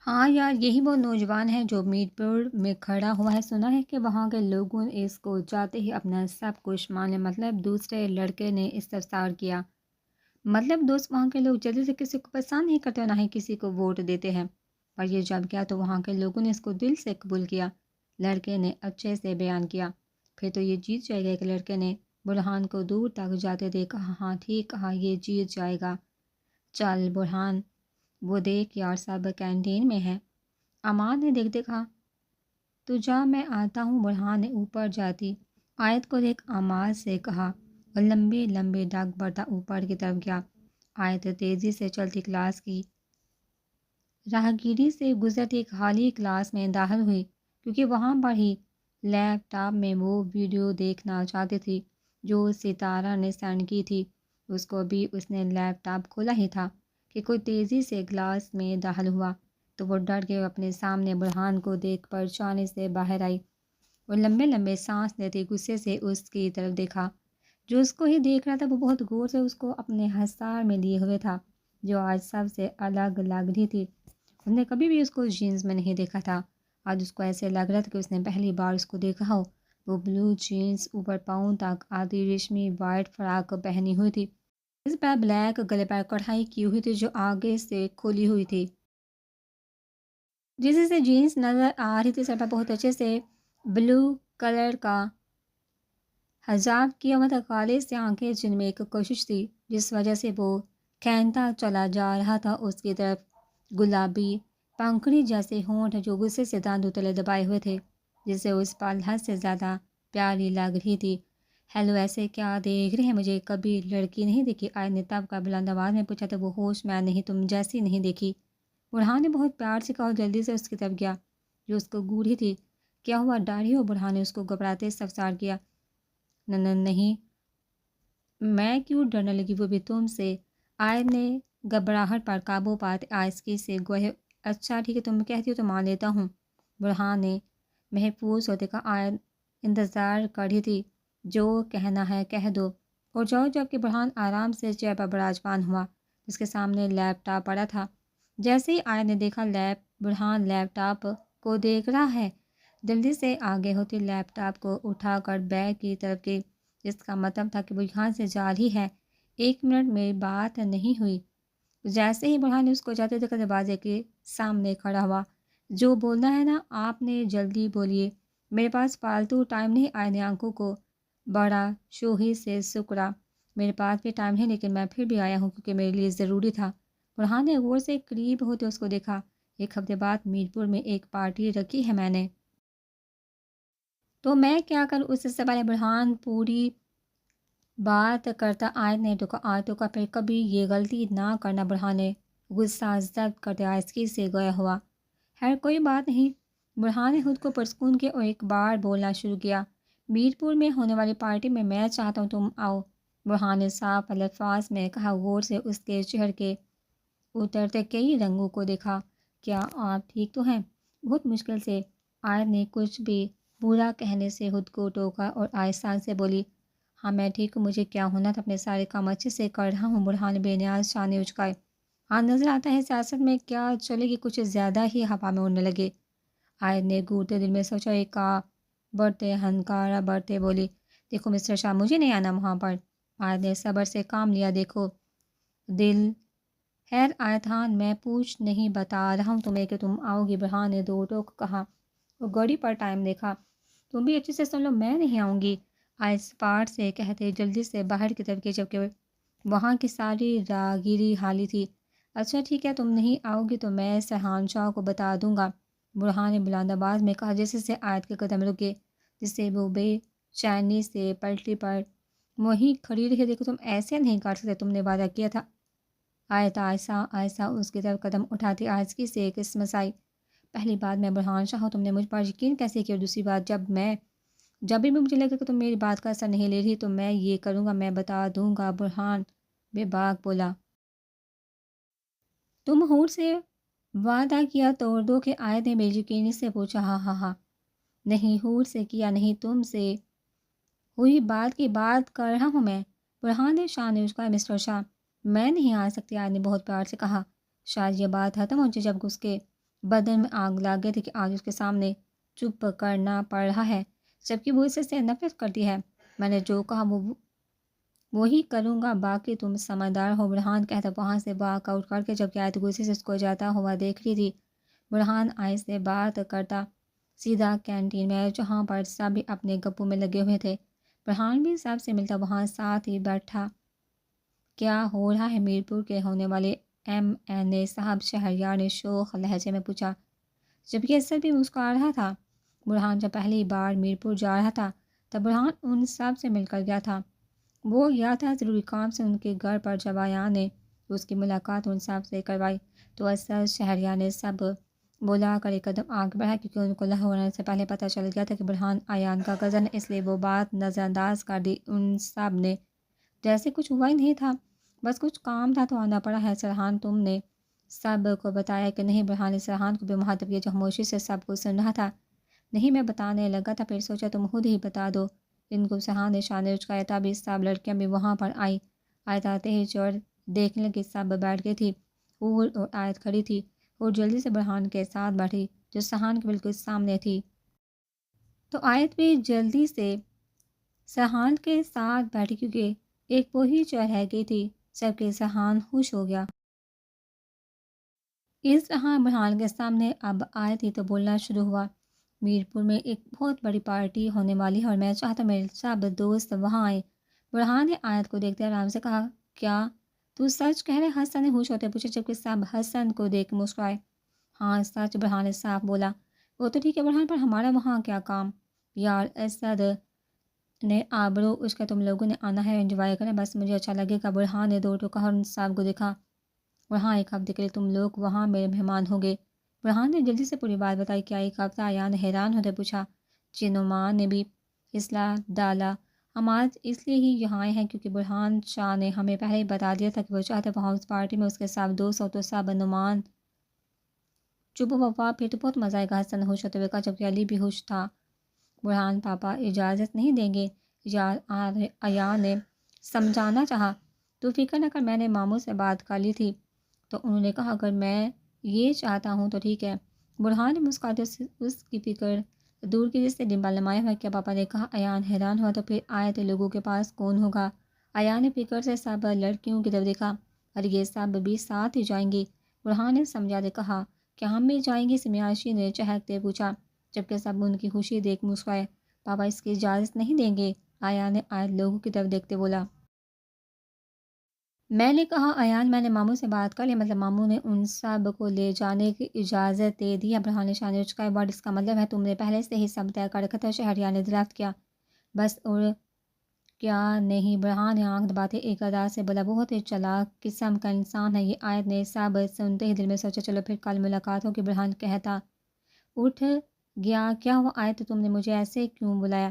ہاں یار، یہی وہ نوجوان ہے جو میرپور میں کھڑا ہوا ہے۔ سنا ہے کہ وہاں کے لوگوں نے اس کو جاتے ہی اپنا سب کچھ مان لیا۔ مطلب دوسرے لڑکے نے استفسار کیا۔ مطلب دوست وہاں کے لوگ جلدی سے کسی کو پسند نہیں کرتے، نہ ہی کسی کو ووٹ دیتے ہیں، پر یہ جب کیا تو وہاں کے لوگوں نے اس کو دل سے قبول کیا۔ لڑکے نے اچھے سے بیان کیا۔ پھر تو یہ جیت جائے گا۔ ایک لڑکے نے برہان کو دور تک جاتے دیکھا۔ ہاں ٹھیک کہا، یہ جیت جائے گا۔ چل برہان، وہ دیکھ یار سب کینٹین میں ہے۔ امان نے دیکھا تو جا، میں آتا ہوں۔ برہان نے اوپر جاتی آیت کو دیکھ آماز سے کہا اور لمبے لمبے ڈگ بڑھتا اوپر کی طرف گیا۔ آیت تیزی سے چلتی کلاس کی راہگیری سے گزرتی ایک خالی کلاس میں داخل ہوئی، کیونکہ وہاں پر ہی لیپ ٹاپ میں وہ ویڈیو دیکھنا چاہتی تھی جو ستارہ نے سینڈ کی تھی۔ اس کو بھی اس نے لیپ ٹاپ کھولا ہی تھا کہ کوئی تیزی سے کلاس میں داخل ہوا، تو وہ ڈر کے اپنے سامنے برہان کو دیکھ پریشانی سے باہر آئی اور لمبے لمبے سانس لیتے غصے سے اس کی طرف دیکھا۔ جو اس کو ہی دیکھ رہا تھا وہ بہت غور سے اس کو اپنے حصار میں لیے ہوئے تھا، جو آج سب سے الگ لگ رہی تھی۔ اس نے کبھی بھی اس کو جینس میں نہیں دیکھا تھا۔ آج اس کو ایسے لگ رہا تھا کہ اس نے پہلی بار اس کو دیکھا ہو۔ وہ بلو جینس اوپر پاؤں تک آدھی ریشمی وائٹ فراک پہنی ہوئی تھی، اس پر بلیک گلے پر کڑھائی کی ہوئی تھی جو آگے سے کھلی ہوئی تھی، جس سے جینس نظر آ رہی تھی۔ سر پر بہت اچھے سے بلو کلر کا حجاب کیا ہوا تھا۔ خالص سے آنکھیں جن میں ایک کوشش تھی جس وجہ سے وہ کھینتا چلا جا رہا تھا اس کی طرف۔ گلابی پنکھڑی جیسے ہونٹ جو غصے سے دانتوں تلے دبائے ہوئے تھے، جس سے اس پر حد سے زیادہ پیاری لگ رہی تھی۔ ہیلو، ایسے کیا دیکھ رہے ہیں؟ مجھے کبھی لڑکی نہیں دیکھی؟ آیت نے تب کا بلند آواز میں پوچھا تو وہ ہوش میں نہیں، تم جیسی نہیں دیکھی۔ برہان نے بہت پیار سے کہا اور جلدی سے اس کی طرف گیا جو اس کو گور ہی تھی۔ کیا ہوا، ڈر رہی ہو؟ برہان نے اس کو گھبراتے استفسار کیا۔ نہیں، میں کیوں ڈرنے لگی، وہ بھی تم سے؟ آیت نے گھبراہٹ پر قابو پاتے آہستگی سے گویا اچھا ٹھیک ہے، تم کہتی ہو تو مان لیتا ہوں۔ برہان نے محفوظ ہوتے کا آیت انتظار کر رہی تھی، جو کہنا ہے کہہ دو اور جاؤ۔ جب کہ برہان آرام سے چیئر پر براجمان ہوا اس کے سامنے لیپ ٹاپ پڑا تھا۔ جیسے ہی آیت نے دیکھا برہان لیپ ٹاپ کو دیکھ رہا ہے، جلدی سے آگے ہوتی لیپ ٹاپ کو اٹھا کر بیگ کی طرف گئی، جس کا مطلب تھا کہ وہ یہاں سے جا رہی ہے۔ 1 منٹ میں بات نہیں ہوئی، جیسے ہی برہان نے اس کو جاتے دیکھا دروازے کے سامنے کھڑا ہوا۔ جو بولنا ہے نا آپ نے جلدی بولیے، میرے پاس فالتو ٹائم نہیں۔ آیت نے آنکھوں کو بڑا شوخی سے سکڑا۔ میرے پاس بھی ٹائم ہے، لیکن میں پھر بھی آیا ہوں کیونکہ میرے لیے ضروری تھا۔ برہان نے غور سے قریب ہوتے اس کو دیکھا۔ 1 ہفتے بعد میرپور میں ایک پارٹی رکھی ہے میں نے، تو میں کیا کروں؟ اس سے پہلے برہان پوری بات کرتا آیت نے ٹوکا۔ آیتوں کا پھر کبھی یہ غلطی نہ کرنا۔ برہان نے غصہ ضبط کرتے آہستگی سے گویا ہوا، خیر کوئی بات نہیں۔ برہان نے خود کو پرسکون کیا اور ایک بار بولنا شروع کیا۔ میرپور میں ہونے والی پارٹی میں میں چاہتا ہوں تم آؤ، برہان نے صاف الفاظ میں کہا۔ غور سے اس کے چہرے کے اترتے کئی رنگوں کو دیکھا۔ کیا آپ ٹھیک تو ہیں؟ بہت مشکل سے آیت نے کچھ بھی برا کہنے سے خود کو ٹوکا اور آہستہ سے بولی، ہاں میں ٹھیک ہوں، مجھے کیا ہونا تھا، اپنے سارے کام اچھے سے کر رہا ہوں۔ برہان نے بے نیاز شانے اچکائے۔ ہاں نظر آتا ہے سیاست میں کیا چلے گی کچھ زیادہ ہی ہوا میں اڑنے لگے۔ آیت نے گھوٹتے دل میں سوچا، ایک بڑھتے ہنکارا بڑھتے بولی، دیکھو مسٹر شاہ، مجھے نہیں آنا وہاں پر۔ آیت نے صبر سے کام لیا، دیکھو دل خیر آیت خان، میں پوچھ نہیں بتا رہا ہوں تمہیں کہ تم آؤ گی۔ برہان نے 2 ٹوک کہا اور گھڑی پر ٹائم دیکھا۔ تم بھی اچھے سے سن لو، میں نہیں آؤں گی، آیت سپاٹ سے کہتے جلدی سے باہر کی طرف گئی، جبکہ وہاں کی ساری راہگیری خالی تھی۔ اچھا ٹھیک ہے، تم نہیں آؤ گی تو میں سرحان شاہ کو بتا دوں گا، برہان نے بلند آواز میں کہا، جس سے آیت کے قدم رک گئے، جس سے وہ بے چینی سے پلٹی پر وہیں کھڑی رہی۔ دیکھو تم ایسے نہیں کر سکتے، تم نے وعدہ کیا تھا۔ آیت آہستہ آہستہ اس کی طرف قدم اٹھاتی آہستگی سے ایک مسائی، پہلی بات میں برہان شاہ ہوں، تم نے مجھ پر یقین کیسے کیا؟ اور دوسری بات، جب بھی مجھے لگے کہ تم میری بات کا اثر نہیں لے رہی تو میں یہ کروں گا، میں بتا دوں گا، برہان بے باک بولا۔ تم حور سے وعدہ کیا توڑ دو کہ؟ آیت نے بے یقینی سے پوچھا۔ ہاں ہاں ہاں، نہیں حور سے کیا نہیں، تم سے ہوئی بات کی بات کر رہا ہوں میں، برہان نے شاہ نے اچکا۔ مسٹر شاہ، میں نہیں آ سکتی، آیت نے بہت پیار سے کہا، شاید یہ بات ختم ہو جائے۔ جب اس کے بدن میں آگ لگ گئی تھی کہ آج اس کے سامنے چپ کرنا پڑ رہا ہے، جبکہ وہ اس سے نفرت کرتی ہے۔ میں نے جو کہا وہ وہی کروں گا، باقی تم سمجھدار ہو، برہان کہتا وہاں سے واک آؤٹ کر کے، جبکہ آیت غصے سے اس کو جاتا ہوا دیکھ رہی تھی۔ برہان آیت سے بات کرتا سیدھا کینٹین میں، جہاں پر سب بھی اپنے گپوں میں لگے ہوئے تھے۔ برہان بھی سب سے ملتا وہاں ساتھ ہی بیٹھا۔ کیا ہو رہا ہے؟ میرپور کے ہونے والے ایم این اے صاحب، شہریار نے شوخ لہجے میں پوچھا، جبکہ اسد بھی مسکرا رہا تھا۔ برہان جب پہلی بار میرپور جا رہا تھا تب برہان ان سب سے مل کر گیا تھا۔ وہ گیا تھا ضروری کام سے ان کے گھر پر، جب ایان نے اس کی ملاقات ان سب سے کروائی تو اسد شہریار نے سب بلا کر ایک قدم آگے بڑھا، کیونکہ ان کو لاہور آنے سے پہلے پتہ چل گیا تھا کہ برہان ایان کا کزن ہے، اس لیے وہ بات نظر انداز کر دی۔ ان سب نے جیسے کچھ ہوا ہی نہیں تھا، بس کچھ کام تھا تو آنا پڑا ہے۔ سرحان تم نے سب کو بتایا کہ نہیں؟ برہان نے سرحان کو بھی مخاطب کیا جو خاموشی سے سب کو سن رہا تھا۔ نہیں، میں بتانے لگا تھا، پھر سوچا تم خود ہی بتا دو ان کو۔ سرحان نے شانے اچکایا، تبھی سب لڑکیاں بھی وہاں پر آئی۔ آیت آتے ہی چور دیکھنے لگی، سب بیٹھ گئی تھی۔ اور آیت کھڑی تھی اور جلدی سے برہان کے ساتھ بیٹھی جو سرحان کے بالکل سامنے تھی۔ تو آیت بھی جلدی سے سرحان کے ساتھ بیٹھی، کیونکہ ایک وہی چور رہ گئی تھی، جبکہ سرحان خوش ہو گیا۔ اس طرح برہان کے سامنے اب آیت ہی تو بولنا شروع ہوا۔ میرپور میں ایک بہت بڑی پارٹی ہونے والی ہے اور میں چاہتا میرے سب دوست وہاں آئے۔ برہان نے آیت کو دیکھتے آرام سے کہا، کیا تو سچ کہہ رہے؟ حسن نے ہوش ہوتے پوچھا، جبکہ سب حسن کو دیکھ مسکرائے۔ ہاں سچ، برہان نے صاف بولا۔ وہ تو ٹھیک ہے برہان، پر ہمارا وہاں کیا کام؟ یار اسد نے آبرو اس کا، تم لوگوں نے آنا ہے، انجوائے کریں، بس مجھے اچھا لگے گا۔ برہان نے دو ٹوکا اور ان سب کو دیکھا۔ وہاں ایک ہفتے کے لیے تم لوگ وہاں میرے مہمان ہوگے۔ برہان نے جلدی سے پوری بات بتائی۔ کیا ایک ہفتہ؟ ایان حیران ہوتے پوچھا۔ چنومان نے بھی اصلاح ڈالا، ہم آج اس لیے ہی یہاں آئے ہیں کیونکہ برہان شاہ نے ہمیں پہلے ہی بتا دیا تھا کہ وہ چاہتے وہاں اس پارٹی میں اس کے ساتھ 200 تو سب نعمان چپ وفا، پھر تو بہت مزہ آئے گا، حسن ہوش ہوتے ہوئے کہا، جبکہ علی بھی ہوش تھا۔ برہان پاپا اجازت نہیں دیں گے؟ ایان نے سمجھانا چاہا۔ تو فکر نہ کر، میں نے ماموں سے بات کر لی تھی تو انہوں نے کہا اگر میں یہ چاہتا ہوں تو ٹھیک ہے۔ برہان نے مسکراتے اس کی فکر دور کی، جس سے ڈمبل نمایا ہوا کیا پاپا نے کہا۔ ایان حیران ہوا، تو پھر آئے تھے لوگوں کے پاس کون ہوگا؟ ایان نے فکر سے سب لڑکیوں کی طرف دیکھا، اور یہ سب بھی ساتھ ہی جائیں گی؟ برہان نے سمجھاتے کہا، کیا ہم بھی جائیں گے؟ سمیاشی نے چہکتے پوچھا، جبکہ سب ان کی خوشی دیکھ مسکرائے۔ پاپا اس کی اجازت نہیں دیں گے، ایان نے آئے لوگوں کی طرف دیکھتے بولا۔ میں نے کہا ایان میں نے ماموں سے بات کر لی، مطلب ماموں نے ان سب کو لے جانے کی اجازت دے دی ہے؟ برہان نے شانے اچکائے، ورڈ اس کا مطلب ہے تم نے پہلے سے ہی سب طے کر رکھا تھا؟ شہریار نے دریافت کیا۔ بس اور کیا نہیں، برہان نے آنکھ دباتے ایک ادا سے بولا، بہت ہی چلاک قسم کا انسان ہے یہ۔ آیت نے سب سنتے ہی دل میں سوچا چلو پھر کل ملاقات ہوگی۔ برہان کہتا اٹھ گیا، کیا ہوا آیت تم نے مجھے ایسے کیوں بلایا؟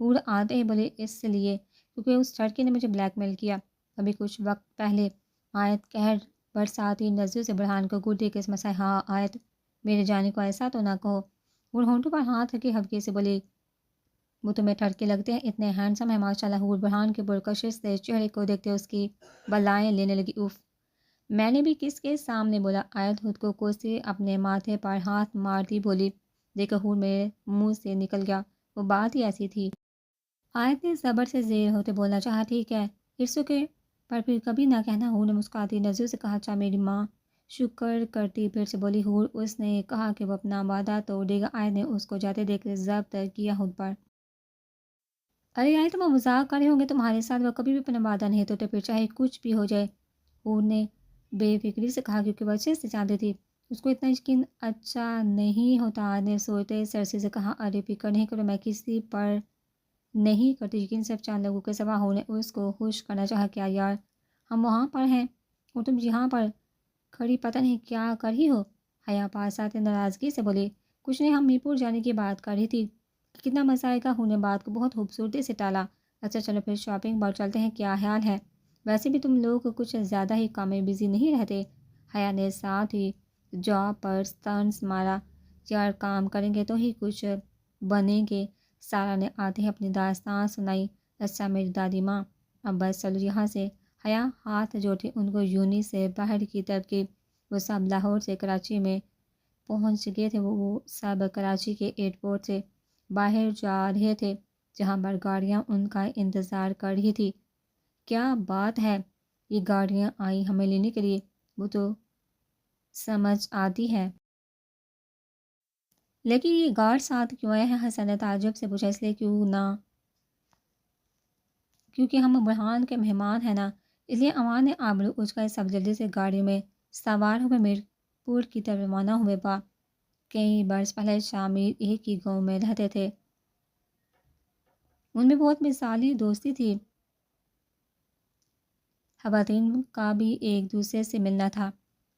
اور آتے ہی بولے اس لیے کیونکہ اس لڑکی نے مجھے بلیک میل کیا ابھی کچھ وقت پہلے۔ آیت قہر برساتی نظروں سے برہان کو گڈی کے مسائل۔ ہاں آیت، میرے جانے کو ایسا تو نہ کہو۔ اور ہونٹوں پر ہاتھ رکھے ہلکے سے بولی، وہ تمہیں ٹھڑکے لگتے ہیں، اتنے ہینڈسم ہے ماشاءاللہ۔ اور برہان کے پرکشش سے چہرے کو دیکھتے اس کی بلائیں لینے لگی۔ اف، میں نے بھی کس کے سامنے بولا؟ آیت خود کو کوسے اپنے ماتھے پر ہاتھ مارتی بولی، دیکھو ہور میرے منہ سے نکل گیا، وہ بات ہی ایسی تھی۔ آیت نے صبر سے زیر ہوتے بولنا چاہا، ٹھیک ہے اٹس اوکے، پر پھر کبھی نہ کہنا۔ ہور نے مسکراتی نظروں سے کہا، اچھا میری ماں شکر کرتی پھر سے بولی ہور، اس نے کہا کہ وہ اپنا وعدہ توڑ دے گا۔ آیت نے اس کو جاتے دیکھ ضبط کیا خود پر۔ ارے آیت تم مذاق کر رہے ہوں گے، تمہارے ساتھ وہ کبھی بھی اپنا وعدہ نہیں توڑتے، پھر چاہے کچھ بھی ہو جائے۔ ہور نے بے فکری سے کہا، کیونکہ وہ اچھے سے جانتی تھی اس کو اتنا یقین اچھا نہیں ہوتا۔ آیت نے سوچتے سرسے سے کہا، ارے فکر نہیں کرو، میں کسی پر نہیں کرتی یقین، صرف چند لوگوں کے سوا۔ ہور نے اس کو خوش کرنا چاہا، کیا یار ہم وہاں پر ہیں اور تم یہاں پر کھڑی پتہ نہیں کیا کر رہی ہو؟ حیا پاس آتے ناراضگی سے بولے، کچھ نہیں، ہم میرپور جانے کی بات کر رہی تھی، کتنا مزہ آئے گا۔ ہور نے بات کو بہت خوبصورتی سے ٹالا، اچھا چلو پھر شاپنگ پر چلتے ہیں، کیا خیال ہے؟ ویسے بھی تم لوگ کچھ زیادہ ہی کام میں بزی نہیں رہتے؟ حیا نے ساتھ ہی جاب پر سٹنس مارا، یار کام کریں گے تو ہی کچھ بنیں گے۔ سارا نے آتے ہی اپنی داستان سنائی، اچھا میری دادی ماں، اب بس چلو یہاں سے۔ حیا ہاتھ جوڑتی ان کو یونی سے باہر کی طرف کی۔ وہ سب لاہور سے کراچی میں پہنچ گئے تھے وہ سب کراچی کے ایئرپورٹ سے باہر جا رہے تھے، جہاں پر گاڑیاں ان کا انتظار کر رہی تھی۔ کیا بات ہے، یہ گاڑیاں آئی ہمیں لینے کے لیے، وہ تو سمجھ آتی ہے، لیکن یہ گارڈ ساتھ کیوں آئے ہیں؟ حسن نے تعجب سے پوچھا۔ اس لیے کیوں نہ، کیونکہ ہم برہان کے مہمان ہیں نا، اس لیے امان نے آبرو اچھ کر سب جلدی سے گاڑی میں سوار ہوئے میرپور کی طرف روانہ ہوئے۔ کئی برس پہلے شامیر ایک ہی گاؤں میں رہتے تھے، ان میں بہت مثالی دوستی تھی، خواتین کا بھی ایک دوسرے سے ملنا تھا۔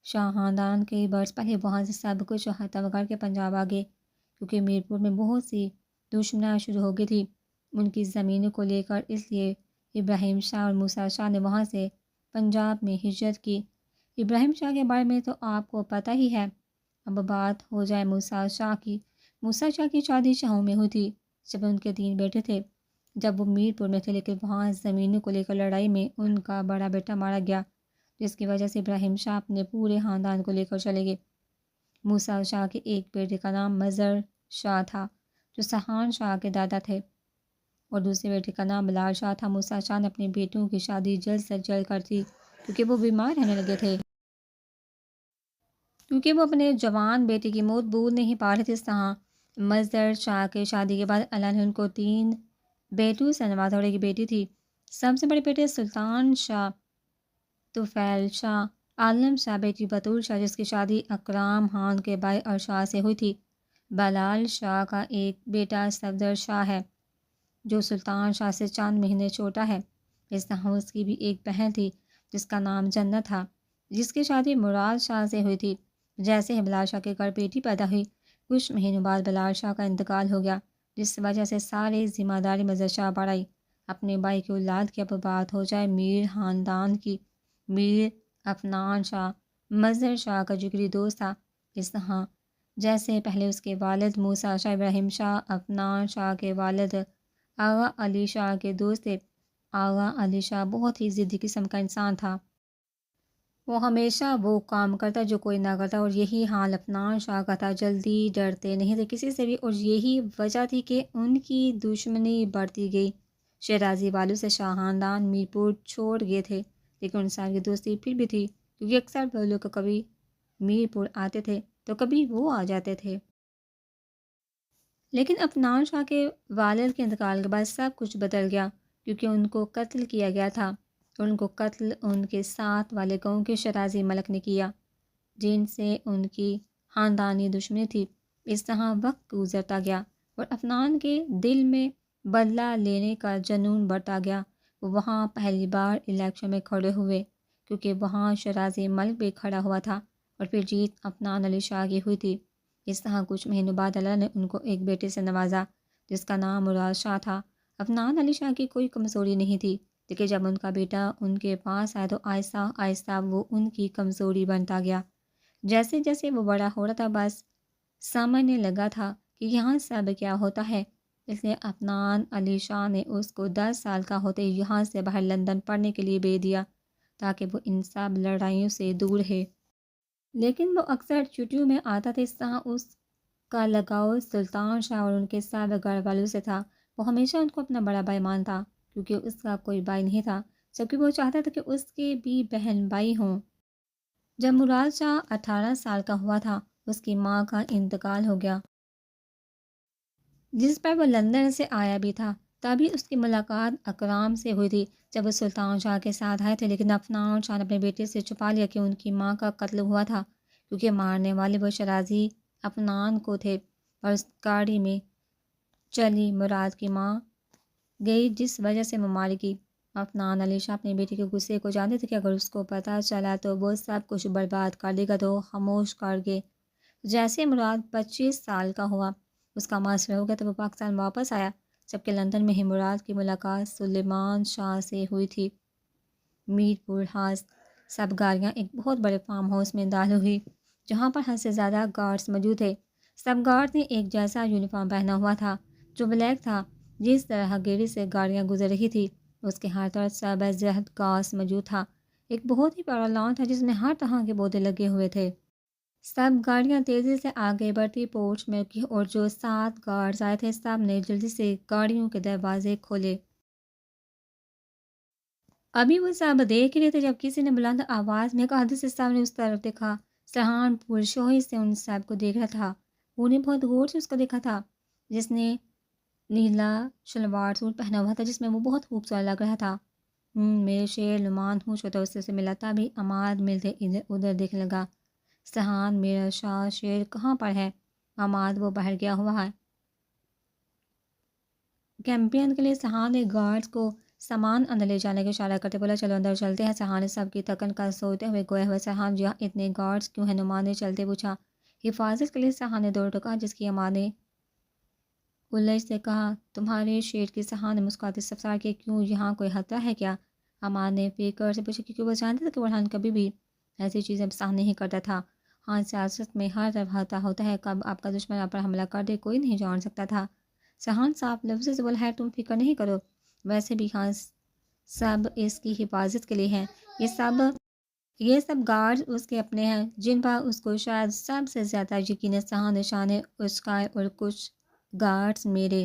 شاہ خاندان کئی برس پہلے وہاں سے سب کچھ ختم کر کے پنجاب آ گئے، کیونکہ میرپور میں بہت سی دشمنیاں شروع ہو گئی تھی ان کی زمینوں کو لے کر، اس لیے ابراہیم شاہ اور موسیٰ شاہ نے وہاں سے پنجاب میں ہجرت کی۔ ابراہیم شاہ کے بارے میں تو آپ کو پتہ ہی ہے۔ اب بات ہو جائے موسیٰ شاہ کی۔ موسیٰ شاہ کی شادی شاہوں میں ہوئی تھی جب ان کے 3 بیٹے تھے، جب وہ میرپور میں تھے، لیکن وہاں زمینوں کو لے کر لڑائی میں ان کا بڑا بیٹا مارا گیا، جس کی وجہ سے ابراہیم شاہ اپنے پورے خاندان کو لے کر چلے گئے۔ موسیٰ شاہ کے ایک بیٹے کا نام مظہر شاہ تھا، جو سہان شاہ کے دادا تھے، اور دوسرے بیٹے کا نام بلال شاہ تھا۔ موسیٰ شاہ نے اپنے بیٹوں کی شادی جلد سے جلد کر دی، کیونکہ وہ بیمار رہنے لگے تھے، کیونکہ وہ اپنے جوان بیٹے کی موت بھول نہیں پا رہے تھے۔ اس طرح مظہر شاہ کی شادی کے بعد اللہ نے ان کو 3 بیٹوں سے نوازا، اور ایک بیٹی تھی۔ سب سے بڑے بیٹے سلطان شاہ، طفیل شاہ، عالم شاہ، بیٹی بطول شاہ جس کی شادی اکرام خان کے بھائی ارشاد سے ہوئی تھی۔ بلال شاہ کا ایک بیٹا صفدر شاہ ہے، جو سلطان شاہ سے چند مہینے چھوٹا ہے۔ اس طرح اس کی بھی ایک بہن تھی جس کا نام جنت تھا، جس کی شادی مراد شاہ سے ہوئی تھی۔ جیسے ہی بلال شاہ کے گھر بیٹی پیدا ہوئی، کچھ مہینوں بعد بلال شاہ کا انتقال ہو گیا، جس وجہ سے ساری ذمہ داری مظہر شاہ پر آئی۔ اپنے بھائی کی اولاد کی اب بات ہو جائے میر خاندان کی۔ میر عفنان شاہ مظہر شاہ کا جگری دوست تھا، اس طرح جیسے پہلے اس کے والد موسیٰ شاہ ابراہیم شاہ عفنان شاہ کے والد آغا علی شاہ کے دوست تھے۔ آغا علی شاہ بہت ہی ضدی قسم کا انسان تھا، وہ ہمیشہ وہ کام کرتا جو کوئی نہ کرتا، اور یہی حال عفنان شاہ کا تھا۔ جلدی ڈرتے نہیں تھے کسی سے بھی، اور یہی وجہ تھی کہ ان کی دشمنی بڑھتی گئی۔ شیرازی والوں سے شاہ خاندان میرپور چھوڑ گئے تھے، لیکن ان سب کی دوستی پھر بھی تھی، کیونکہ اکثر وہ لوگ کبھی میرپور آتے تھے تو کبھی وہ آ جاتے تھے۔ لیکن عفنان شاہ کے والد کے انتقال کے بعد سب کچھ بدل گیا، کیونکہ ان کو قتل کیا گیا تھا، اور ان کو قتل ان کے ساتھ والے گاؤں کے شیرازی ملک نے کیا، جن سے ان کی خاندانی دشمنی تھی۔ اس طرح وقت گزرتا گیا اور عفنان کے دل میں بدلہ لینے کا جنون بڑھتا گیا۔ وہ وہاں پہلی بار الیکشن میں کھڑے ہوئے، کیونکہ وہاں شیرازی ملک بھی کھڑا ہوا تھا، اور پھر جیت عفنان علی شاہ کی ہوئی تھی۔ اس طرح کچھ مہینوں بعد اللہ نے ان کو ایک بیٹے سے نوازا، جس کا نام مراد شاہ تھا۔ عفنان علی شاہ کی کوئی کمزوری نہیں تھی، لیکن جب ان کا بیٹا ان کے پاس آیا تو آہستہ آہستہ وہ ان کی کمزوری بنتا گیا۔ جیسے جیسے وہ بڑا ہو رہا تھا، بس سمجھنے لگا تھا کہ یہاں سب کیا ہوتا ہے، اس لیے عفنان علی شاہ نے اس کو 10 سال کا ہوتے ہی یہاں سے باہر لندن پڑھنے کے لیے بھیج دیا، تاکہ وہ ان سب لڑائیوں سے دور رہے۔ لیکن وہ اکثر چھٹیوں میں آتا تھا، اس طرح اس کا لگاؤ سلطان شاہ اور ان کے سب گھر والوں سے تھا۔ وہ ہمیشہ ان کو اپنا بڑا بھائی مانتا، کیونکہ اس کا کوئی بھائی نہیں تھا، جبکہ وہ چاہتا تھا کہ اس کے بھی بہن بھائی ہوں۔ جب مراد شاہ 18 سال کا ہوا تھا، اس کی ماں کا انتقال ہو گیا، جس پر وہ لندن سے آیا بھی تھا۔ تبھی اس کی ملاقات اکرام سے ہوئی تھی، جب وہ سلطان شاہ کے ساتھ آئے تھے، لیکن عفنان شاہ نے اپنے بیٹے سے چھپا لیا کہ ان کی ماں کا قتل ہوا تھا، کیونکہ مارنے والے وہ شیرازی عفنان کو تھے، اور اس گاڑی میں چلی مراد کی ماں گئی، جس وجہ سے وہ ماری گئی۔ عفنان علی شاہ اپنے بیٹے کے غصے کو جانتے تھے کہ اگر اس کو پتہ چلا تو وہ سب کچھ برباد کر دے گا، تو خاموش کر گئے۔ جیسے مراد 25 سال کا ہوا، اس کا معاشرہ ہو گیا تو وہ پاکستان واپس آیا، جبکہ لندن میں ہی مراد کی ملاقات سلیمان شاہ سے ہوئی تھی۔ میرپور ہاؤس سب گاڑیاں ایک بہت بڑے فارم ہاؤس میں داخل ہوئی، جہاں پر حد سے زیادہ گارڈز موجود تھے۔ سب گارڈ نے ایک جیسا یونیفارم پہنا ہوا تھا جو بلیک تھا۔ جس طرح گیڑی سے گاڑیاں گزر رہی تھی، اس کے ہر طرف سبز زرد گھاس موجود تھا۔ ایک بہت ہی بڑا لان تھا جس میں ہر طرح کے پودے لگے ہوئے تھے۔ سب گاڑیاں تیزی سے آگے بڑھتی پورچ میں کی اور جو 7 گارڈز آئے تھے سب نے جلدی سے گاڑیوں کے دروازے کھولے۔ ابھی وہ سب دیکھ رہے تھے جب کسی نے بلند آواز میں کہا، جس سب نے اس طرف دیکھا۔ سرحان پرشوہی سے ان سب کو دیکھ رہا تھا۔ وہ نے بہت غور سے اس کو دیکھا تھا جس نے نیلا شلوار سوٹ پہنا ہوا تھا، جس میں وہ بہت خوبصورت لگ رہا تھا۔ میرے شیر لمان ہوں چھوٹا اس سے ملا تھا بھی عماد ملتے ادھر ادھر دیکھنے لگا۔ سرحان میرا شاہ شیر کہاں پر ہے؟ عماد وہ باہر گیا ہوا ہے۔ کیمپین کے لیے سرحان نے گارڈز کو سامان اندر لے جانے کا اشارہ کرتے بولا، چلو اندر چلتے ہیں۔ سرحان نے سب کی تکن کا سوچتے ہوئے گویا ہوا، سرحان جہاں اتنے گارڈز کیوں ہیں؟ نعمان نے چلتے پوچھا۔ حفاظت کے لیے سرحان نے دو ٹکا، جس کی عماد نے الجھ سے کہا، تمہارے شیر کی؟ سرحان نے مسکراتے استفسار کیا، کیوں یہاں کوئی خطرہ ہے کیا؟ عماد نے فکر سے پوچھا، کیونکہ وہ جانتے تھے کہ برہان کبھی بھی ایسی چیزیں پسند نہیں کرتا تھا۔ ہاں، سیاست میں ہر طرح ہوتا ہے، کب آپ کا دشمن آپ پر حملہ کر دے کوئی نہیں جان سکتا تھا۔ سرحان صاف لفظ سے بولا ہے، تم فکر نہیں کرو، ویسے بھی ہاں سب اس کی حفاظت کے لیے ہیں۔ یہ سب گارڈ اس کے اپنے ہیں جن پر اس کو شاید سب سے زیادہ یقین ہے۔ سرحان نے شانے اسکائے، اور کچھ گارڈز میرے